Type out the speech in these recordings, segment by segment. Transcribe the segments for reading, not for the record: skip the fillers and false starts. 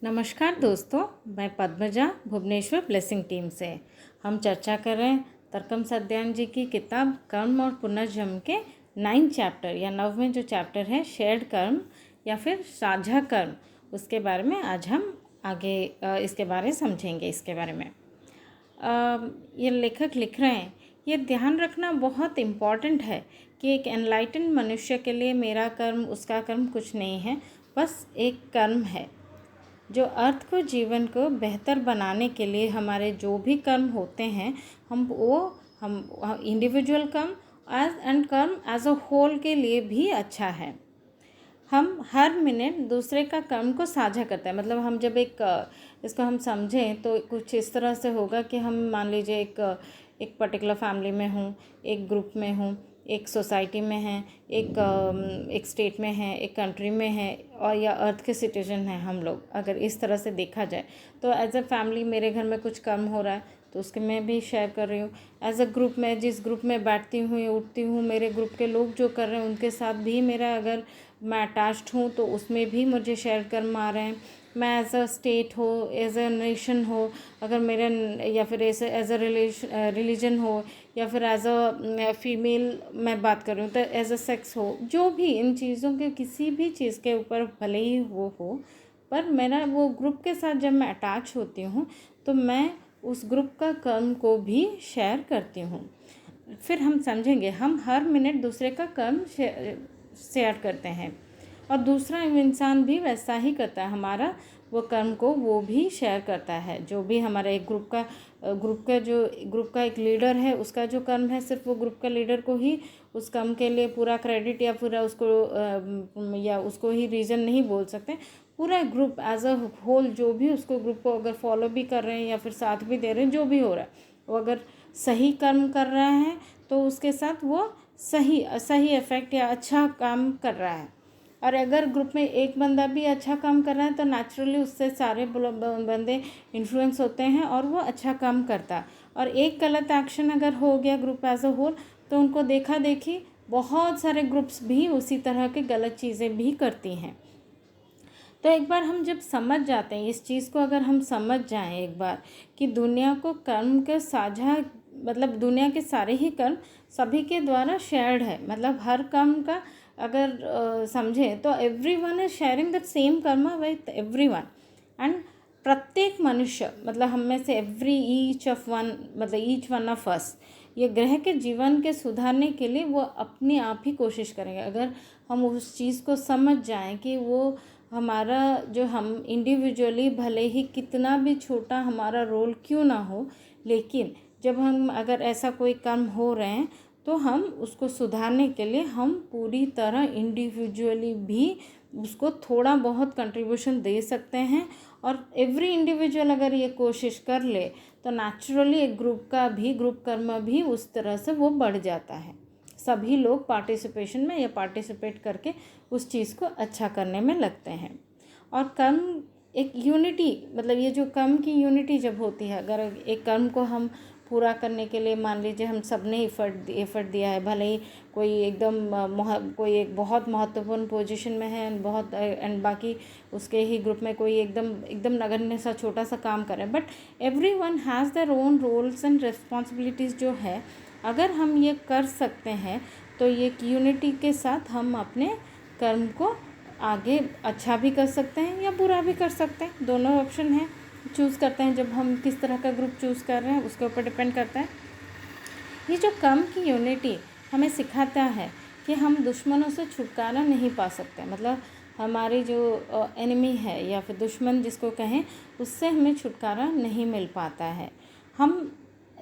नमस्कार दोस्तों, मैं पद्मजा भुवनेश्वर ब्लेसिंग टीम से। हम चर्चा कर रहे हैं तरकम सध्यान जी की किताब कर्म और पुनर्जन्म के 9 चैप्टर या 9वें जो चैप्टर है शेयर्ड कर्म या फिर साझा कर्म, उसके बारे में आज हम आगे इसके बारे समझेंगे। इसके बारे में ये लेखक लिख रहे हैं, ये ध्यान रखना बहुत इम्पॉर्टेंट है कि एक एनलाइटेंड मनुष्य के लिए मेरा कर्म उसका कर्म कुछ नहीं है, बस एक कर्म है जो अर्थ को जीवन को बेहतर बनाने के लिए हमारे जो भी कर्म होते हैं हम इंडिविजुअल कर्म कर्म एज अ होल के लिए भी अच्छा है। हम हर मिनट दूसरे का कर्म को साझा करते हैं। मतलब हम जब इसको हम समझें तो कुछ इस तरह से होगा कि हम मान लीजिए एक पर्टिकुलर फैमिली में हूँ, एक ग्रुप में हूँ, एक सोसाइटी में है, एक स्टेट में है, एक कंट्री में है, और या अर्थ के सिटीजन हैं हम लोग। अगर इस तरह से देखा जाए तो एज अ फैमिली मेरे घर में कुछ कर्म हो रहा है तो उसके मैं भी शेयर कर रही हूँ। एज अ ग्रुप में जिस ग्रुप में बैठती हूँ उठती हूँ, मेरे ग्रुप के लोग जो कर रहे हैं उनके साथ भी मेरा अगर मैं अटैच्ड हूँ तो उसमें भी मुझे शेयर कर्म आ रहे हैं। मैं एज अ स्टेट हो, एज अ नेशन हो, अगर मेरे या फिर एज अ रिलीजन हो, या फिर एज अ फीमेल मैं बात कर रही हूँ तो एज अ सेक्स हो, जो भी इन चीज़ों के किसी भी चीज़ के ऊपर भले ही वो हो, पर मेरा वो ग्रुप के साथ जब मैं अटैच होती हूँ तो मैं उस ग्रुप का कर्म को भी शेयर करती हूँ। फिर हम समझेंगे हम हर मिनट दूसरे का कर्म शेयर करते हैं और दूसरा इंसान भी वैसा ही करता है, हमारा वो कर्म को वो भी शेयर करता है। जो भी हमारा एक ग्रुप का एक लीडर है, उसका जो कर्म है सिर्फ वो ग्रुप का लीडर को ही उस कर्म के लिए पूरा क्रेडिट या पूरा उसको ही रीज़न नहीं बोल सकते। पूरा ग्रुप एज अ होल जो भी उसको ग्रुप को अगर फॉलो भी कर रहे हैं या फिर साथ भी दे रहे हैं, जो भी हो रहा है, वो अगर सही कर्म कर रहा है तो उसके साथ वो सही इफ़ेक्ट या अच्छा काम कर रहा है। और अगर ग्रुप में एक बंदा भी अच्छा काम कर रहा है तो नेचुरली उससे सारे बंदे इन्फ्लुएंस होते हैं और वो अच्छा काम करता है। और एक गलत एक्शन अगर हो गया ग्रुप एज अ होल तो उनको देखा देखी बहुत सारे ग्रुप्स भी उसी तरह के गलत चीज़ें भी करती हैं। तो एक बार हम जब समझ जाते हैं इस चीज़ को, अगर हम समझ जाएं एक बार कि दुनिया को कर्म के साझा, मतलब दुनिया के सारे ही कर्म सभी के द्वारा शेयर्ड है, मतलब हर कर्म का अगर समझें तो everyone is sharing that same कर्म विथ एवरीवन। एंड प्रत्येक मनुष्य, मतलब हम में से ईच वन ऑफ अस, ये ग्रह के जीवन के सुधारने के लिए वो अपने आप ही कोशिश करेंगे। अगर हम उस चीज़ को समझ जाएं कि वो हमारा जो हम इंडिविजुअली भले ही कितना भी छोटा हमारा रोल क्यों ना हो, लेकिन जब हम अगर ऐसा कोई कर्म हो रहे हैं तो हम उसको सुधारने के लिए हम पूरी तरह इंडिविजुअली भी उसको थोड़ा बहुत कंट्रीब्यूशन दे सकते हैं। और एवरी इंडिविजुअल अगर ये कोशिश कर ले तो नेचुरली एक ग्रुप कर्म भी उस तरह से वो बढ़ जाता है। सभी लोग पार्टिसिपेशन में या पार्टिसिपेट करके उस चीज़ को अच्छा करने में लगते हैं। और कर्म एक यूनिटी, मतलब ये जो कर्म की यूनिटी जब होती है, अगर एक कर्म को हम पूरा करने के लिए मान लीजिए हम सब ने एफर्ट दिया है, भले ही कोई एक बहुत महत्वपूर्ण पोजीशन में है एंड बाकी उसके ही ग्रुप में कोई एकदम नगण्य सा छोटा सा काम कर रहा है, but everyone has their own roles and responsibilities जो है, अगर हम ये कर सकते हैं तो ये यूनिटी के साथ हम अपने कर्म को आगे अच्छा भी कर सकते हैं या बुरा भी कर सकते हैं। दोनों ऑप्शन हैं, चूज़ करते हैं जब हम किस तरह का ग्रुप चूज़ कर रहे हैं उसके ऊपर डिपेंड करता है। ये जो कर्म की यूनिटी हमें सिखाता है कि हम दुश्मनों से छुटकारा नहीं पा सकते, मतलब हमारी जो एनिमी है या फिर दुश्मन जिसको कहें, उससे हमें छुटकारा नहीं मिल पाता है। हम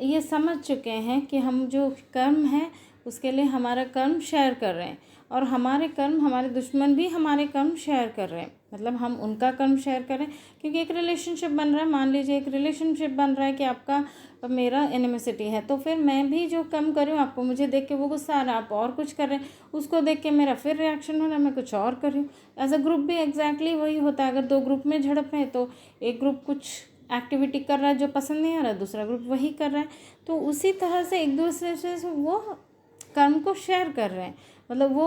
ये समझ चुके हैं कि हम जो कर्म है उसके लिए हमारा कर्म शेयर कर रहे हैं और हमारे दुश्मन भी हमारे कर्म शेयर कर रहे हैं, मतलब हम उनका कर्म शेयर कर रहे हैं। क्योंकि एक रिलेशनशिप बन रहा है, मान लीजिए एक रिलेशनशिप बन रहा है कि आपका मेरा एनिमिसिटी है, तो फिर मैं भी जो कर्म कर रही हूँ, आपको मुझे देख के वो गुस्सा आ रहा है, आप और कुछ कर रहे हैं, उसको देख के मेरा फिर रिएक्शन हो रहा है, मैं कुछ और कर रही हूँ। एज अ ग्रुप भी एग्जैक्टली वही होता है। अगर दो ग्रुप में झड़प है तो एक ग्रुप कुछ एक्टिविटी कर रहा है जो पसंद नहीं आ रहा है, दूसरा ग्रुप वही कर रहा है, तो उसी तरह से एक दूसरे से वो कर्म को शेयर कर रहे हैं। मतलब वो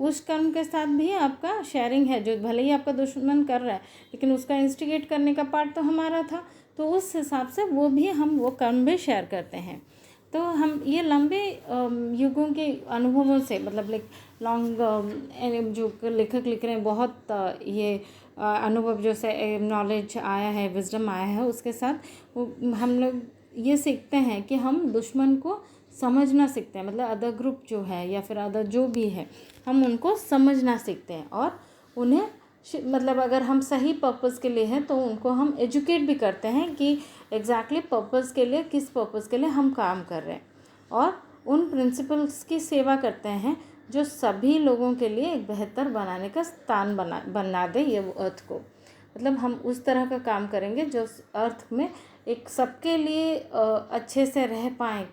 उस कर्म के साथ भी आपका शेयरिंग है, जो भले ही आपका दुश्मन कर रहा है लेकिन उसका इंस्टिगेट करने का पार्ट तो हमारा था, तो उस हिसाब से हम वो कर्म भी शेयर करते हैं। तो हम ये लंबे युगों के अनुभवों से, मतलब लाइक लॉन्ग जो लेखक लिख रहे हैं, बहुत ये अनुभव जो से नॉलेज आया है, विजडम आया है, उसके साथ हम लोग ये सीखते हैं कि हम दुश्मन को समझना सीखते हैं। मतलब अदर ग्रुप जो है या फिर अदर जो भी है, हम उनको समझना सीखते हैं और उन्हें मतलब अगर हम सही पर्पस के लिए हैं तो उनको हम एजुकेट भी करते हैं कि एग्जैक्टली पर्पस के लिए, किस पर्पस के लिए हम काम कर रहे हैं, और उन प्रिंसिपल्स की सेवा करते हैं जो सभी लोगों के लिए एक बेहतर बनाने का स्थान बना दे ये वो अर्थ को। मतलब हम उस तरह का काम करेंगे जो अर्थ में एक सबके लिए अच्छे से रह पाएँ,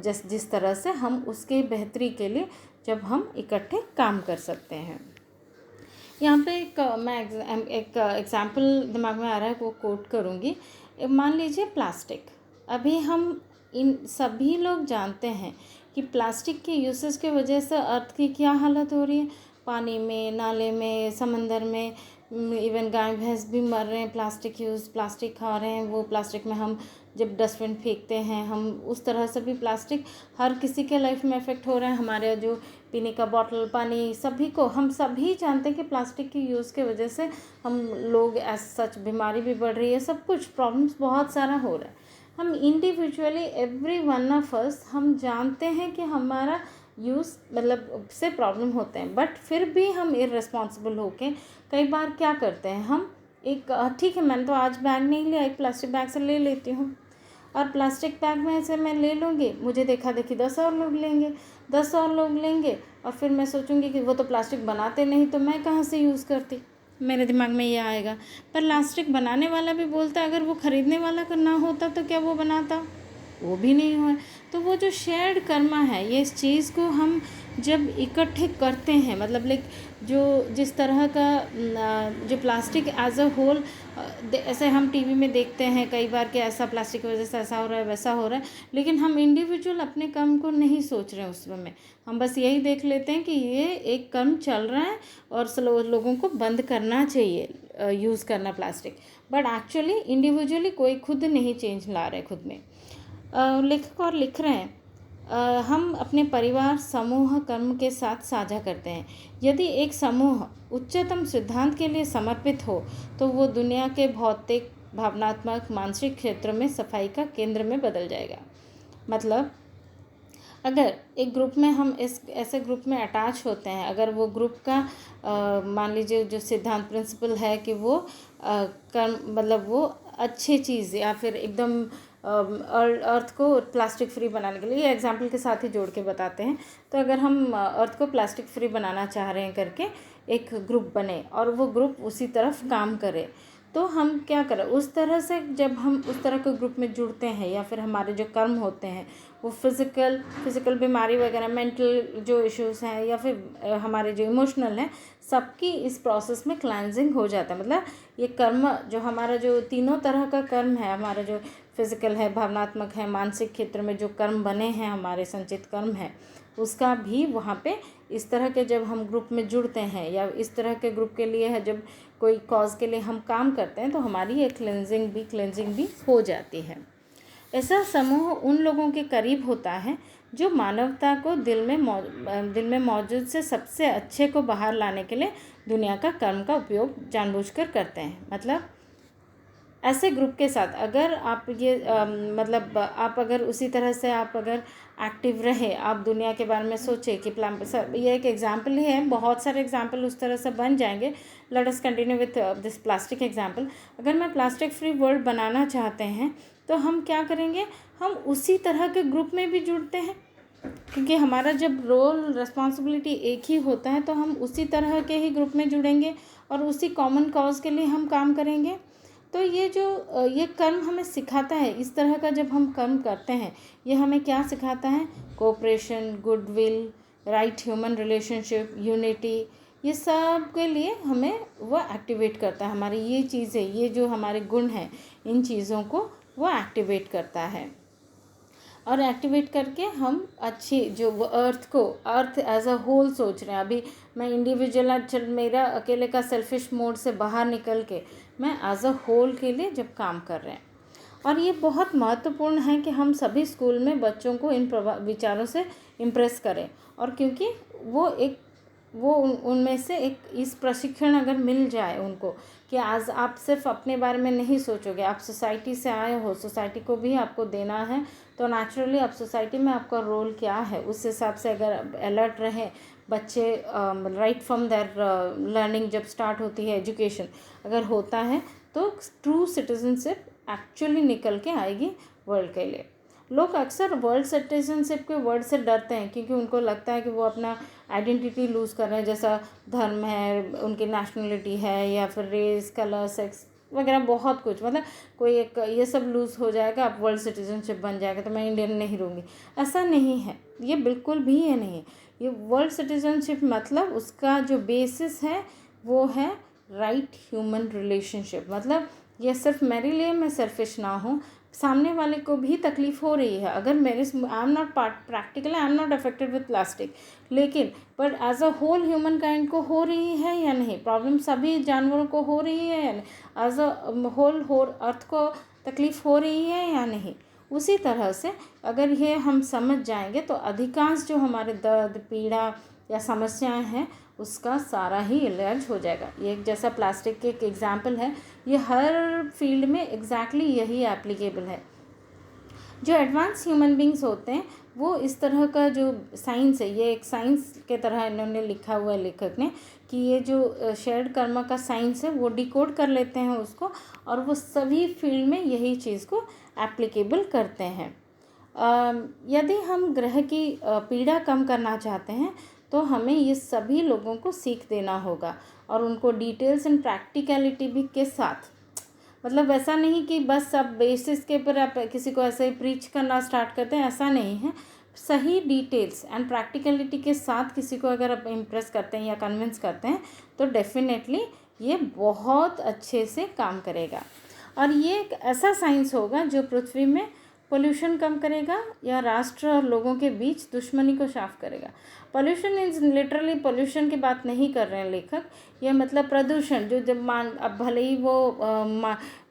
जिस तरह से हम उसके बेहतरी के लिए जब हम इकट्ठे काम कर सकते हैं। यहाँ पे एक एग्ज़ाम्पल दिमाग में आ रहा है, वो कोट करूँगी। मान लीजिए प्लास्टिक। अभी हम इन सभी लोग जानते हैं कि प्लास्टिक के यूसेस की वजह से अर्थ की क्या हालत हो रही है। पानी में, नाले में, समंदर में, इवन गाय भैंस भी मर रहे हैं प्लास्टिक खा रहे हैं। वो प्लास्टिक में हम जब डस्टबिन फेंकते हैं, हम उस तरह से भी प्लास्टिक हर किसी के लाइफ में इफ़ेक्ट हो रहा है। हमारे जो पीने का बॉटल, पानी, सभी को, हम सभी जानते हैं कि प्लास्टिक की यूज़ की वजह से हम लोग एज सच बीमारी भी बढ़ रही है, सब कुछ प्रॉब्लम्स बहुत सारा हो रहा है। हम individually every one of us हम जानते हैं कि हमारा यूज़ मतलब से प्रॉब्लम होते हैं, बट फिर भी हम इररिस्पॉन्सिबल होके कई बार क्या करते हैं, हम एक ठीक है मैंने तो आज बैग नहीं लिया, एक प्लास्टिक बैग से ले लेती हूँ, और प्लास्टिक बैग में से मैं ले लूँगी, मुझे देखा देखी 10 और लोग लेंगे और फिर मैं सोचूंगी कि वो तो प्लास्टिक बनाते नहीं तो मैं कहाँ से यूज़ करती, मेरे दिमाग में ये आएगा। पर प्लास्टिक बनाने वाला भी बोलता है अगर वो ख़रीदने वाला का ना होता तो क्या वो बनाता, वो भी नहीं हुआ। तो वो जो शेयर्ड कर्मा है, ये इस चीज़ को हम जब इकट्ठे करते हैं, मतलब लाइक जो जिस तरह का जो प्लास्टिक एज अ होल, ऐसे हम टीवी में देखते हैं कई बार कि ऐसा प्लास्टिक की वजह से ऐसा हो रहा है, वैसा हो रहा है, लेकिन हम इंडिविजुअल अपने कर्म को नहीं सोच रहे हैं उस समय। हम बस यही देख लेते हैं कि ये एक कर्म चल रहा है और लोगों को बंद करना चाहिए यूज़ करना प्लास्टिक, बट एक्चुअली इंडिविजुअली कोई खुद नहीं चेंज ला रहे खुद में। लेखक और लिख रहे हैं, हम अपने परिवार समूह कर्म के साथ साझा करते हैं। यदि एक समूह उच्चतम सिद्धांत के लिए समर्पित हो तो वो दुनिया के भौतिक, भावनात्मक, मानसिक क्षेत्र में सफाई का केंद्र में बदल जाएगा। मतलब अगर एक ग्रुप में हम ऐसे ग्रुप में अटैच होते हैं, अगर वो ग्रुप का मान लीजिए जो सिद्धांत प्रिंसिपल है कि वो कर्म मतलब वो अच्छी चीज़ या फिर एकदम अर्थ को प्लास्टिक फ्री बनाने के लिए, ये एग्जाम्पल के साथ ही जोड़ के बताते हैं। तो अगर हम अर्थ को प्लास्टिक फ्री बनाना चाह रहे हैं करके एक ग्रुप बने और वो ग्रुप उसी तरफ काम करे, तो हम क्या करें, उस तरह से जब हम उस तरह के ग्रुप में जुड़ते हैं या फिर हमारे जो कर्म होते हैं वो फिज़िकल बीमारी वगैरह, मेंटल जो इश्यूज़ हैं या फिर हमारे जो इमोशनल हैं, सबकी इस प्रोसेस में क्लेंजिंग हो जाता है। मतलब ये कर्म जो हमारा जो तीनों तरह का कर्म है, हमारा जो फिज़िकल है, भावनात्मक है, मानसिक क्षेत्र में जो कर्म बने हैं, हमारे संचित कर्म है, उसका भी वहाँ पे इस तरह के जब हम ग्रुप में जुड़ते हैं या इस तरह के ग्रुप के लिए है, जब कोई कॉज के लिए हम काम करते हैं तो हमारी ये क्लेंजिंग भी हो जाती है। ऐसा समूह उन लोगों के करीब होता है जो मानवता को दिल में मौजूद से सबसे अच्छे को बाहर लाने के लिए दुनिया का कर्म का उपयोग जानबूझकर करते हैं। मतलब ऐसे ग्रुप के साथ अगर आप ये मतलब आप अगर उसी तरह से आप अगर एक्टिव रहे, आप दुनिया के बारे में सोचें कि ये एक एग्जांपल ही है, बहुत सारे एग्जांपल उस तरह से बन जाएंगे। Let us continue with this plastic example. अगर मैं प्लास्टिक फ्री वर्ल्ड बनाना चाहते हैं तो हम क्या करेंगे, हम उसी तरह के ग्रुप में भी जुड़ते हैं, क्योंकि हमारा जब रोल रिस्पॉन्सिबिलिटी एक ही होता है तो हम उसी तरह के ही ग्रुप में जुड़ेंगे और उसी कॉमन कॉज के लिए हम काम करेंगे। तो ये कर्म हमें सिखाता है, इस तरह का जब हम कर्म करते हैं ये हमें क्या सिखाता है, cooperation, goodwill, right human relationship, unity, ये सब के लिए हमें वो एक्टिवेट करता है। हमारी ये चीज़ें, ये जो हमारे गुण हैं, इन चीज़ों को वो एक्टिवेट करता है। और एक्टिवेट करके हम अच्छी जो अर्थ एज अ होल सोच रहे हैं। अभी मैं इंडिविजुअल मेरा अकेले का सेल्फिश मोड से बाहर निकल के मैं एज अ होल के लिए जब काम कर रहे हैं। और ये बहुत महत्वपूर्ण है कि हम सभी स्कूल में बच्चों को इन विचारों से इम्प्रेस करें। और क्योंकि वो उनमें से एक इस प्रशिक्षण अगर मिल जाए उनको कि आज आप सिर्फ अपने बारे में नहीं सोचोगे, आप सोसाइटी से आए हो, सोसाइटी को भी आपको देना है, तो नेचुरली अब सोसाइटी में आपका रोल क्या है उस हिसाब से अगर अलर्ट रहें बच्चे, राइट फ्रॉम देयर लर्निंग जब स्टार्ट होती है, एजुकेशन अगर होता है तो ट्रू सिटीजनशिप एक्चुअली निकल के आएगी वर्ल्ड के लिए। लोग अक्सर वर्ल्ड सिटीजनशिप के वर्ड से डरते हैं क्योंकि उनको लगता है कि वो अपना आइडेंटिटी लूज़ कर रहे हैं, जैसा धर्म है, उनकी नेशनलिटी है, या फिर रेस, कलर, सेक्स वगैरह बहुत कुछ, मतलब कोई एक ये सब लूज़ हो जाएगा, अब वर्ल्ड सिटीजनशिप बन जाएगा तो मैं इंडियन नहीं रहूँगी। ऐसा नहीं है, ये बिल्कुल भी ये नहीं है। ये वर्ल्ड सिटीजनशिप मतलब उसका जो बेसिस है वो है राइट ह्यूमन रिलेशनशिप। मतलब ये सिर्फ मेरे लिए मैं सेल्फिश ना हूँ, सामने वाले को भी तकलीफ़ हो रही है। अगर मेरे I am not practically I am not affected with plastic, लेकिन पर as a whole humankind को हो रही है या नहीं, प्रॉब्लम सभी जानवरों को हो रही है या नहीं, एज अ होल अर्थ को तकलीफ़ हो रही है या नहीं। उसी तरह से अगर ये हम समझ जाएंगे तो अधिकांश जो हमारे दर्द, पीड़ा या समस्याएं हैं उसका सारा ही इलाज हो जाएगा। ये जैसा प्लास्टिक के एक एग्जाम्पल है, ये हर फील्ड में एग्जैक्टली यही एप्लीकेबल है। जो एडवांस ह्यूमन बींग्स होते हैं वो इस तरह का जो साइंस है, ये एक साइंस के तरह इन्होंने लिखा हुआ है लेखक ने, कि ये जो शेयर्ड कर्म का साइंस है वो डिकोड कर लेते हैं उसको, और वो सभी फील्ड में यही चीज़ को एप्लीकेबल करते हैं। यदि हम ग्रह की पीड़ा कम करना चाहते हैं तो हमें ये सभी लोगों को सीख देना होगा, और उनको डिटेल्स एंड प्रैक्टिकलिटी भी के साथ। मतलब ऐसा नहीं कि बस आप बेसिस के ऊपर आप किसी को ऐसे ही प्रीच करना स्टार्ट करते हैं, ऐसा नहीं है। सही डिटेल्स एंड प्रैक्टिकलिटी के साथ किसी को अगर आप इम्प्रेस करते हैं या कन्विंस करते हैं तो डेफिनेटली ये बहुत अच्छे से काम करेगा। और ये एक ऐसा साइंस होगा जो पृथ्वी में पोल्यूशन कम करेगा या राष्ट्र और लोगों के बीच दुश्मनी को साफ करेगा। पोल्यूशन इज लिटरली, पोल्यूशन की बात नहीं कर रहे हैं लेखक, ये मतलब प्रदूषण जो जब अब भले ही वो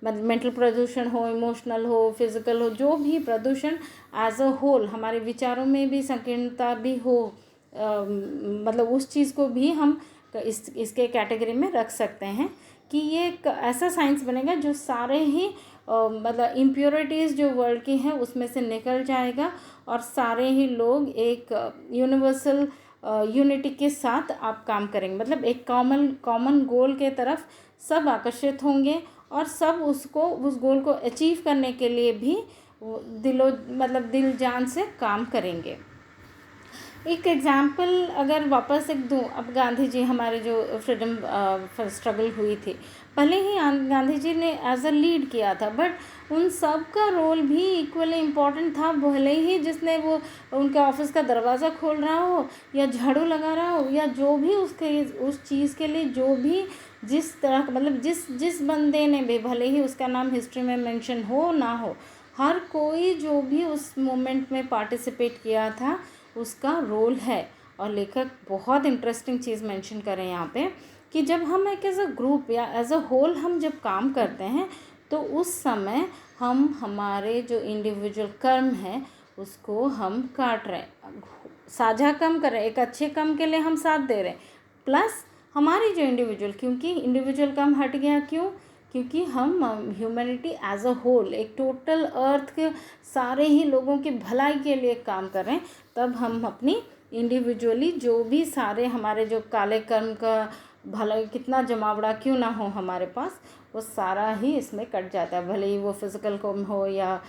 मेंटल प्रदूषण हो, इमोशनल हो, फिजिकल हो, जो भी प्रदूषण एज अ होल, हमारे विचारों में भी संकीर्णता भी हो, मतलब उस चीज़ को भी हम इसके कैटेगरी में रख सकते हैं कि ये एक ऐसा साइंस बनेगा जो सारे ही मतलब इम्प्योरिटीज़ जो वर्ल्ड की हैं उसमें से निकल जाएगा, और सारे ही लोग एक यूनिवर्सल यूनिटी के साथ आप काम करेंगे। मतलब एक कॉमन गोल के तरफ सब आकर्षित होंगे, और सब उस गोल को अचीव करने के लिए भी दिल जान से काम करेंगे। एक एग्ज़ाम्पल अगर वापस एक दूँ, अब गांधी जी हमारे जो फ्रीडम स्ट्रगल हुई थी, भले ही गांधी जी ने एज अ लीड किया था, बट उन सब का रोल भी इक्वली इम्पॉर्टेंट था। भले ही जिसने वो उनके ऑफिस का दरवाज़ा खोल रहा हो या झाड़ू लगा रहा हो, या जो भी उस चीज़ के लिए जो भी जिस तरह मतलब जिस बंदे ने भी, भले ही उसका नाम हिस्ट्री में मेंशन हो ना हो, हर कोई जो भी उस मोमेंट में पार्टिसिपेट किया था उसका रोल है। और लेखक बहुत इंटरेस्टिंग चीज़ मेंशन करें यहाँ पे कि जब हम एक एज अ ग्रुप या एज अ होल हम जब काम करते हैं तो उस समय हम हमारे जो इंडिविजुअल कर्म है उसको हम काट रहे हैं, साझा कम कर रहे हैं, एक अच्छे काम के लिए हम साथ दे रहे हैं, प्लस हमारी जो इंडिविजुअल, क्योंकि इंडिविजुअल काम हट गया, क्योंकि हम ह्यूमैनिटी एज अ होल, एक टोटल अर्थ के सारे ही लोगों की भलाई के लिए काम कर रहे हैं, तब हम अपनी इंडिविजुअली जो भी सारे हमारे जो काले कर्म का भला कितना जमावड़ा क्यों ना हो हमारे पास, वो सारा ही इसमें कट जाता है। भले ही वो फिज़िकल कर्म हो या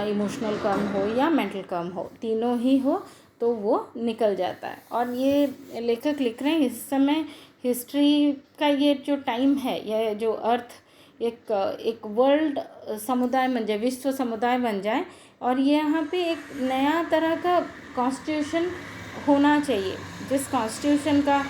इमोशनल कर्म हो या मेंटल कर्म हो, तीनों ही हो तो वो निकल जाता है। और ये लेखक लिख रहे हैं इस समय हिस्ट्री का ये जो टाइम है, यह जो अर्थ एक वर्ल्ड समुदाय बन जाए, विश्व समुदाय बन जाए, और ये यहाँ पे एक नया तरह का कॉन्स्टिट्यूशन होना चाहिए, जिस कॉन्स्टिट्यूशन का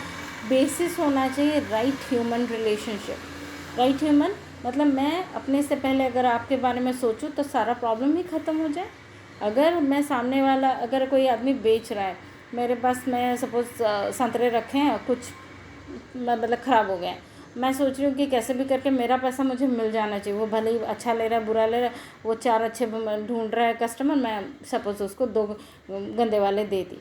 बेसिस होना चाहिए right human relationship. Right human मतलब मैं अपने से पहले अगर आपके बारे में सोचूं तो सारा प्रॉब्लम ही ख़त्म हो जाए। अगर मैं सामने वाला, अगर कोई आदमी बेच रहा है, मेरे पास मैं सपोज़ संतरे रखे हैं, कुछ मतलब ख़राब हो गए हैं, मैं सोच रही हूँ कि कैसे भी करके मेरा पैसा मुझे मिल जाना चाहिए। वो भले ही अच्छा ले रहा है, बुरा ले रहा है, वो 4 अच्छे ढूंढ रहा है कस्टमर, मैं सपोज़ उसको 2 गंदे वाले दे दी,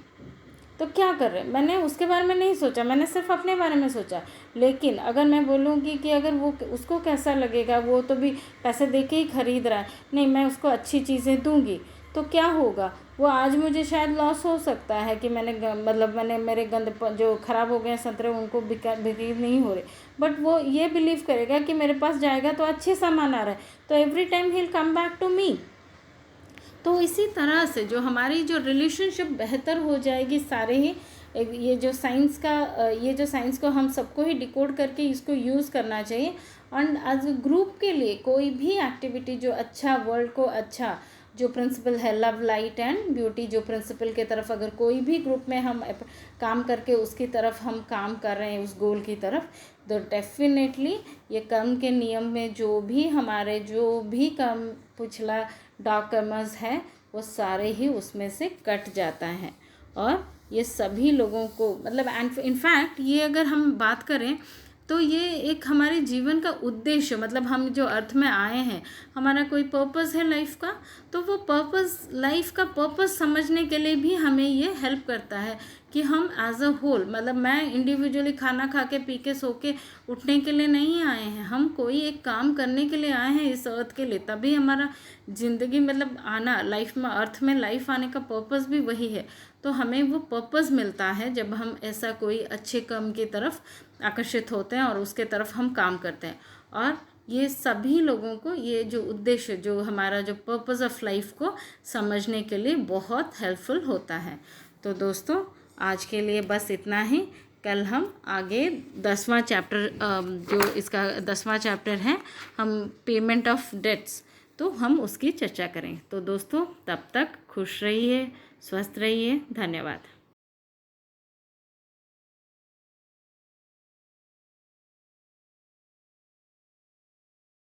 तो क्या कर रहे हैं? मैंने उसके बारे में नहीं सोचा, मैंने सिर्फ अपने बारे में सोचा। लेकिन अगर मैं बोलूँगी कि अगर वो उसको कैसा लगेगा, वो तो भी पैसे दे के ही ख़रीद रहा है, नहीं मैं उसको अच्छी चीज़ें दूँगी, तो क्या होगा? वो आज मुझे शायद लॉस हो सकता है कि मैंने मेरे जो ख़राब हो गए संतरे उनको बिक्री नहीं हो रही, बट वो ये बिलीव करेगा कि मेरे पास जाएगा तो अच्छे सामान आ रहा है, तो every time he will come back to me. तो इसी तरह से जो हमारी जो रिलेशनशिप बेहतर हो जाएगी, सारे ही ये जो साइंस को हम सबको ही डिकोड करके इसको यूज़ करना चाहिए। एंड एज ए ग्रुप के लिए कोई भी एक्टिविटी जो अच्छा, वर्ल्ड को अच्छा, जो प्रिंसिपल है लव लाइट एंड ब्यूटी, जो प्रिंसिपल के तरफ अगर कोई भी ग्रुप में हम काम करके उसकी तरफ हम काम कर रहे हैं, उस गोल की तरफ, तो डेफिनेटली ये कर्म के नियम में जो भी कर्म पिछला डार्क कर्मस है वो सारे ही उसमें से कट जाता है। और ये सभी लोगों को मतलब इनफैक्ट ये अगर हम बात करें तो ये एक हमारे जीवन का उद्देश्य, मतलब हम जो अर्थ में आए हैं, हमारा कोई पर्पस है लाइफ का, तो वो लाइफ का पर्पस समझने के लिए भी हमें ये हेल्प करता है कि हम एज अ होल, मतलब मैं इंडिविजुअली खाना खा के पी के सो के उठने के लिए नहीं आए हैं, हम कोई एक काम करने के लिए आए हैं इस अर्थ के लिए, तभी हमारा ज़िंदगी मतलब आना लाइफ में, अर्थ में लाइफ आने का पर्पस भी वही है। तो हमें वो पर्पस मिलता है जब हम ऐसा कोई अच्छे काम की तरफ आकर्षित होते हैं और उसके तरफ हम काम करते हैं। और ये सभी लोगों को ये जो उद्देश्य, जो हमारा जो पर्पस ऑफ लाइफ को समझने के लिए बहुत हेल्पफुल होता है। तो दोस्तों आज के लिए बस इतना ही। कल हम आगे 10वां चैप्टर, जो इसका 10वां चैप्टर है, हम पेमेंट ऑफ डेट्स, तो हम उसकी चर्चा करें। तो दोस्तों तब तक खुश रहिए, स्वस्थ रहिए, धन्यवाद।